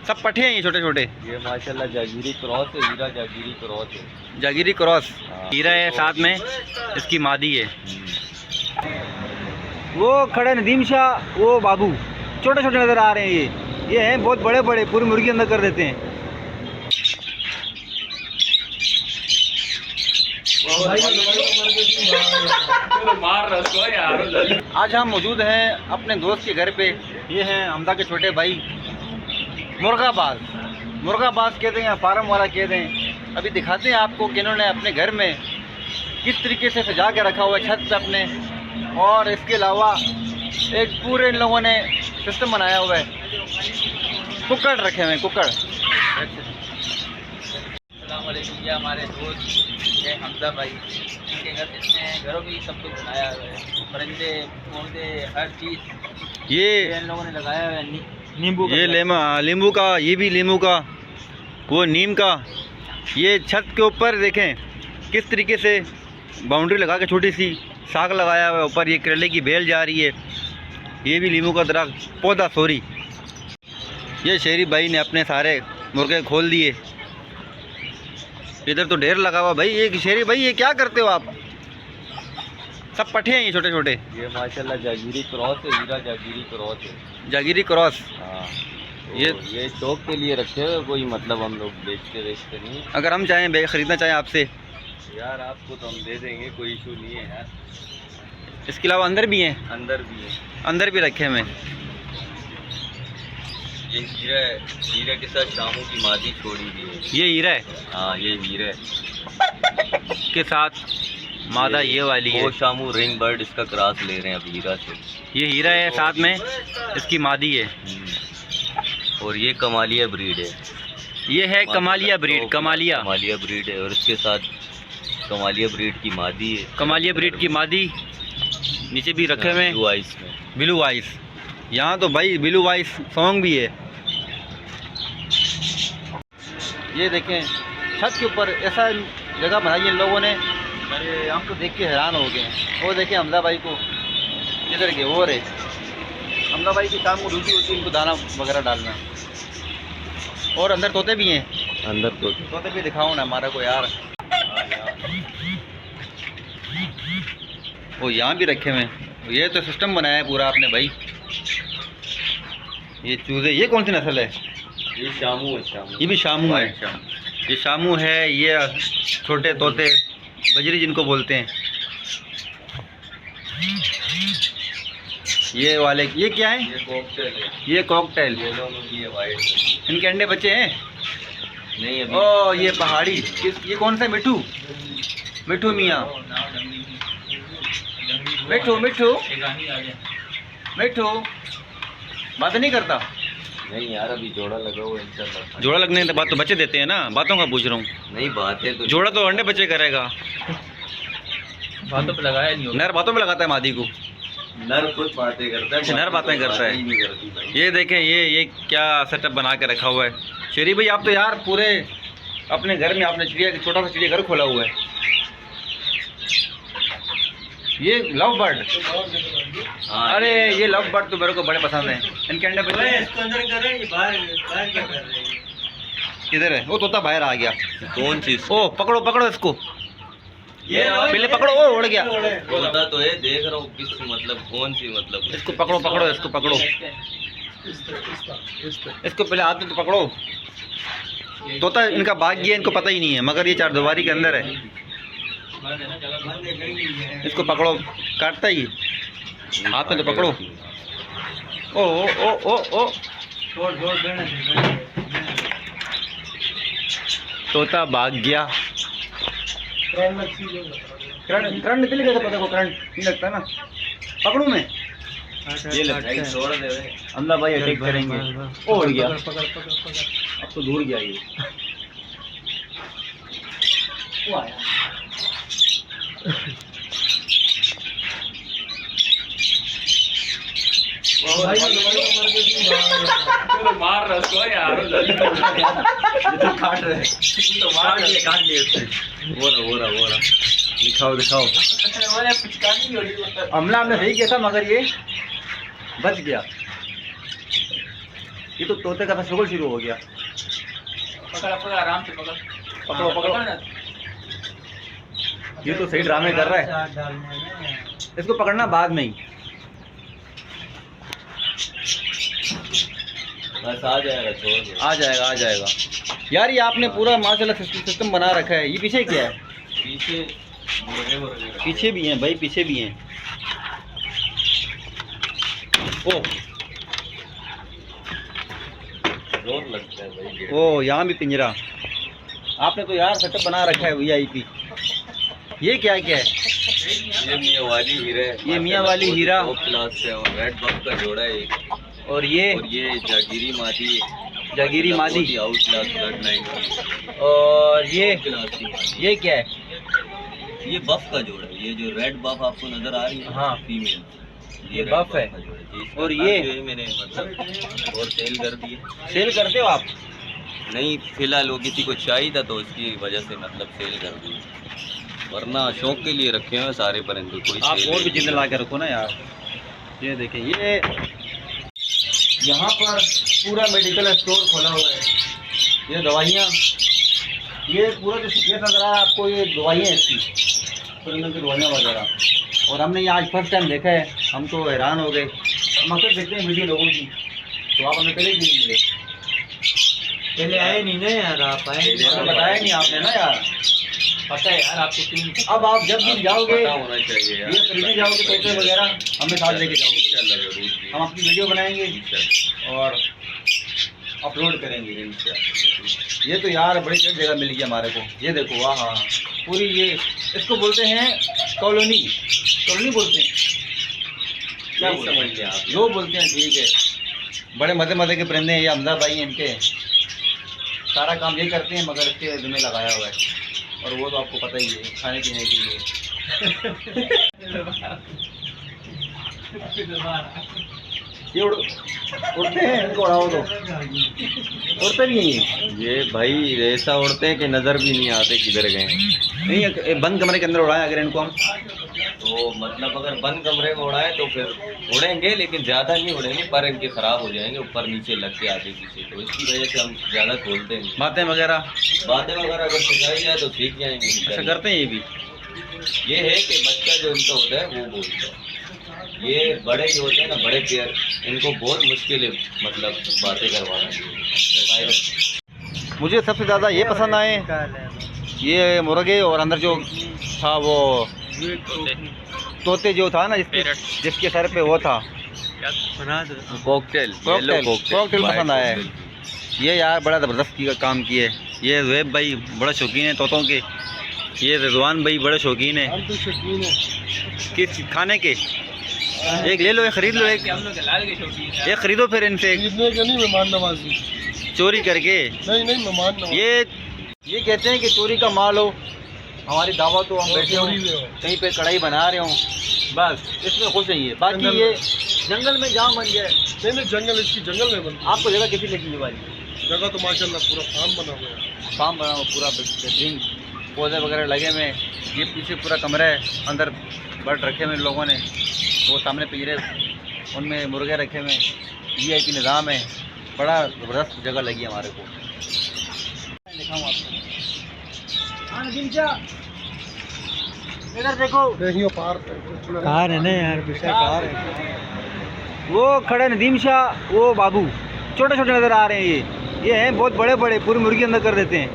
सब पठे हैं ये छोटे छोटे। ये माशाल्लाह जागीरी क्रॉस है, हीरा जागीरी क्रॉस है। जागीरी क्रॉस हाँ, हीरा है, साथ में इसकी मादी है। वो खड़े नदीम शाह, वो बाबू छोटे छोटे नज़र आ रहे हैं। ये हैं बहुत बड़े बड़े, पूरी मुर्गी अंदर कर देते हैं। आज हम मौजूद हैं अपने दोस्त के घर पे। ये हैं हमदा के छोटे भाई। मुर्गाबाज कहते हैं या फार्म वाला कहते हैं। अभी दिखाते हैं आपको कि इन्होंने अपने घर में किस तरीके से सजा के रखा हुआ है छत पे अपने। और इसके अलावा एक पूरे इन लोगों ने सिस्टम बनाया हुआ है, कुक्कड़ रखे हुए हैं, कुक्कड़। ये हमारे दोस्त है हमदा भाई, इनके घर इसमें घरों में सब कुछ बनाया हुआ है, परिंदे पौधे हर चीज़ ये इन लोगों ने लगाया हुआ है। नींबू ये नींबू का, ये भी नींबू का, वो नीम का। ये छत के ऊपर देखें किस तरीके से बाउंड्री लगा के छोटी सी साग लगाया हुआ है। ऊपर ये करेले की बेल जा रही है। ये भी नींबू का दरख्त पौधा, सॉरी। ये शेरी भाई ने अपने सारे मुर्गे खोल दिए। इधर तो ढेर लगा हुआ भाई। ये शेरी भाई ये क्या करते हो आप? सब पठे हैं ये छोटे छोटे। ये माशाल्लाह जागीरी क्रॉस है, हीरा जागीरी क्रॉस है। जागीरी क्रॉस। हाँ, ये शौक के लिए रखे हुए, कोई मतलब हम लोग बेचते नहीं। अगर हम चाहें ख़रीदना चाहें आपसे यार आपको तो हम दे देंगे, कोई इशू नहीं है यार। इसके अलावा अंदर भी हैं? अंदर भी है, अंदर भी रखे हुए। ये हीरा के साथ शामू की मादी छोड़ी हुई है। ये हीरा है? हाँ ये हीरा है के साथ मादा ये वाली है। वो शामू रिंग बर्ड इसका क्रॉस ले रहे हैं अब हीरा से। ये हीरा है, साथ में इसकी मादी है। और ये कमालिया ब्रीड है। ये है कमालिया ब्रीड। कमालिया ब्रीड है, और इसके साथ कमालिया ब्रीड की मादी है। कमालिया ब्रीड की मादी नीचे भी रखे हुए हैं। ब्लू आइस में, ब्लू आइस। यहाँ तो भाई ब्लू आइस सॉन्ग भी है। ये देखें छत के ऊपर ऐसा जगह बनाई है इन लोगों ने, हम तो देख के हैरान हो गए। वो देखें हमदा भाई को, इधर के वो रहे हमदा भाई की शाम को ड्यूटी होती है इनको दाना वगैरह डालना। और अंदर तोते भी हैं। अंदर तोते भी दिखाओ ना हमारा को यार। वो यहाँ भी रखे हुए हैं। ये तो सिस्टम बनाया है पूरा आपने भाई। ये चूजे, ये कौन सी नस्ल है? ये शामू है। शामू, ये भी शामू है। ये शामू है। ये छोटे तोते बजरी जिनको बोलते हैं। ये वाले ये क्या है? ये कॉकटेल है। ये कॉकटेल। ये दोनों की है वाइट। इनके अंडे बच्चे हैं? नहीं अभी। ओ ये पहाड़ी, ये कौन सा? मिठू, मिठू मियाँ। मिठू बात नहीं करता। नहीं यार अभी जोड़ा लगा हुआ है इंशाल्लाह। जोड़ा लगने के बाद तो बच्चे देते हैं ना, बातों का पूछ रहा हूँ। नहीं बातें तो जोड़ा तो अंडे बच्चे करेगा। बातों पे लगाया नहीं होगा। नर बातों में लगाता है मादी को। नर खुद बातें करता है। नर बातें करता है। नहीं करती भाई। ये देखें ये क्या सेटअप बना के रखा हुआ है। शेरी भाई आप तो यार पूरे अपने घर में आपने छोटा सा चिड़ियाघर खोला हुआ है। ये लव बर्ड। अरे ये लव बर्ड तो मेरे को बड़े पसंद हैं। इनके अंडे बच्चे किधर है? वो तोता बाहर आ गया। कौन चीज? ओ पकड़ो पकड़ो इसको, ये पहले पकड़ो। ओ उड़ गया। तोता तो है, देख रहा हूँ किस मतलब कौन सी मतलब। इसको पकड़ो पकड़ो, इसको पकड़ो, इसको पहले हाथ में तो पकड़ो। तोता इनका भाग गया, इनको पता ही नहीं है, मगर ये चारदीवारी के अंदर है। इसको पकड़ो, काटता ही हाथ में तो पकड़ो। ओ ओ ओ ओ ओ तोता भाग गया। करंट निकल गया था, पता को करंट नहीं लगता ना। पकड़ू मैं? ये छोड़ दे। अल्लाह भाई अटैक करेंगे। ओ उड़ गया। अब तो दूर गया ये। वो आया। मार रहा है यार। तो काट रहे हैं। तो मार लिए, काट लिए उसने। वो रहा दिखाओ हमला हमने सही किया था, मगर ये बच गया। ये तो तोते का शगुल शुरू हो गया। पकड़ पकड़, आराम से पकड़। पकड़ो पकड़ो, ये तो सही ड्रामे कर रहा है। इसको पकड़ना बाद में ही। बस आ जाएगा, छोड़ दो। आ जाएगा आ जाएगा। यार ये आपने पूरा माशाल्लाह सिस्टम बना रखा है। ये पीछे क्या है? पीछे मुर्गे पीछे भी हैं भाई, पीछे भी हैं। ओ जोर लगता है भाई। ओ यहाँ भी पिंजरा। आपने तो यार सेटअप बना रखा है VIP। ये क्या क्या है? ये मियाँ वाली हीरा है। ये मियाँ वाली हीरा। टॉप क्लास है और रेड बफ का जोड़ा है। और ये जागीरी मादी है। जागीरी मादी। Out class bloodline. और ये क्लास की मादी। ये क्या है? ये बफ का जोड़ा है। ये जो रेड बफ आपको नजर आ रही है, हाँ। फीमेल, ये red बफ है। का जोड़ा है। और इसका ये? जो है मैंने मतलब और सेल कर दिए। सेल करते हो आप? नहीं, फिलहाल वो किसी को चाहिए था तो उसकी वजह से मतलब सेल कर दी, वरना शौक के लिए रखे हुए सारे परिंदे। कोई आप सेल और भी नहीं जिंदा ला के रखो ना यार। ये देखें, ये यहाँ पर पूरा मेडिकल स्टोर खोला हुआ है। ये दवाइयाँ, ये पूरा जो ये नजर आ रहा है आपको, ये दवाइयाँ हैं इसकी, परिंदों की दवाइयाँ वगैरह। और हमने ये आज फर्स्ट टाइम देखा है, हम तो हैरान हो गए। हम अक्सर देखते हैं वीडियो लोगों की, तो आप हमें पहले क्यों नहीं मिले? पहले आए नहीं ना यार, आप आए हमें बताया नहीं आपने ना यार। पता है यार आपको क्यों। अब आप जब भी जाओगे, पता होना चाहिए यार। ये खरीदने जाओगे तोते वगैरह, हमें साथ लेके जाओगे। इंशाल्लाह जरूर। हम अपनी वीडियो बनाएंगे इंशाल्लाह। और अपलोड करेंगे। ये तो यार बड़ी जगह मिल गई हमारे को। ये देखो, वाह हाँ, पूरी ये इसको बोलते हैं कॉलोनी। कॉलोनी बोलते हैं, क्या यही बोलते हैं? समझ लिया आप। जो बोलते हैं ठीक है। बड़े मज़े मज़े के परिंदे हैं ये, हमजा भाई हैं इनके। सारा काम यही करते हैं, मगर इसके दिल में लगाया हुआ है। और वो तो आपको पता ही है, खाने पीने के लिए। ये उड़ते हैं, इनको उड़ाओ तो उड़ते भी नहीं हैं। ये भाई ऐसा उड़ते हैं कि नज़र भी नहीं आते किधर गए। नहीं, एक बंद कमरे के अंदर उड़ाएं अगर इनको हम, तो मतलब अगर बंद कमरे में उड़ाए तो फिर उड़ेंगे, लेकिन ज़्यादा नहीं उड़ेंगे, पर इनके ख़राब हो जाएंगे ऊपर नीचे लग के आगे पीछे। तो इसकी वजह से हम ज़्यादा खोलते नहीं। बातें वगैरह बातें वगैरह अगर सिखाई जाए तो सीख जाएंगे। अच्छा करते हैं ये भी। ये है कि बच्चा जो इनका होता है वो बोलता है। ये बड़े जो होते हैं ना, बड़े पेयर, इनको बहुत मुश्किल है मतलब बातें करवाना। मुझे सबसे ज़्यादा ये पसंद आए, ये मुर्गे, और अंदर जो था वो तोते जो था ना, जिसके सर पे वो था कॉकटेल कॉकटेल पसंद आया है। ये यार बड़ा ज़बरदस्त काम किए। ये ज़ुएब भाई बड़ा शौकीन है तोतों के। ये रिजवान भाई बड़े शौकीन है। हम तो शौकीन है किस खाने के? एक ले लो, एक खरीद लो, एक खरीदो फिर इनसे खरीदने के नहीं, मेहमान नवाजी चोरी करके। नहीं नहीं, मेहमान नवाजी। ये कहते हैं कि चोरी का माल हो, हमारी दावत हो, हम बैठे हों कहीं पे कढ़ाई बना रहे हों, बस इसमें खुश है ये। बाकी जंगल ये जंगल में जहाँ बन जाए। नहीं नहीं, जंगल इसकी जंगल में बनती आपको जगह किसी लगी वाली? जगह तो माशाल्लाह पूरा फार्म बना हुआ है। फार्म बना हुआ पूरा बेहतरीन, पौधे वगैरह लगे हुए हैं। ये पीछे पूरा कमरा है, अंदर बर्ड रखे हुए लोगों ने, वो सामने पिंजरे, उनमें मुर्गे रखे हुए हैं। VIP निज़ाम है, बड़ा ज़बरदस्त जगह लगी हमारे को। दिखाऊँ आपको, इधर देखो, देखियो पार कार है ना यार, कार है। वो खड़े नदीम शाह, वो बाबू छोटे छोटे नज़र आ रहे हैं। ये हैं बहुत बड़े बड़े, पूरी मुर्गी अंदर कर देते हैं।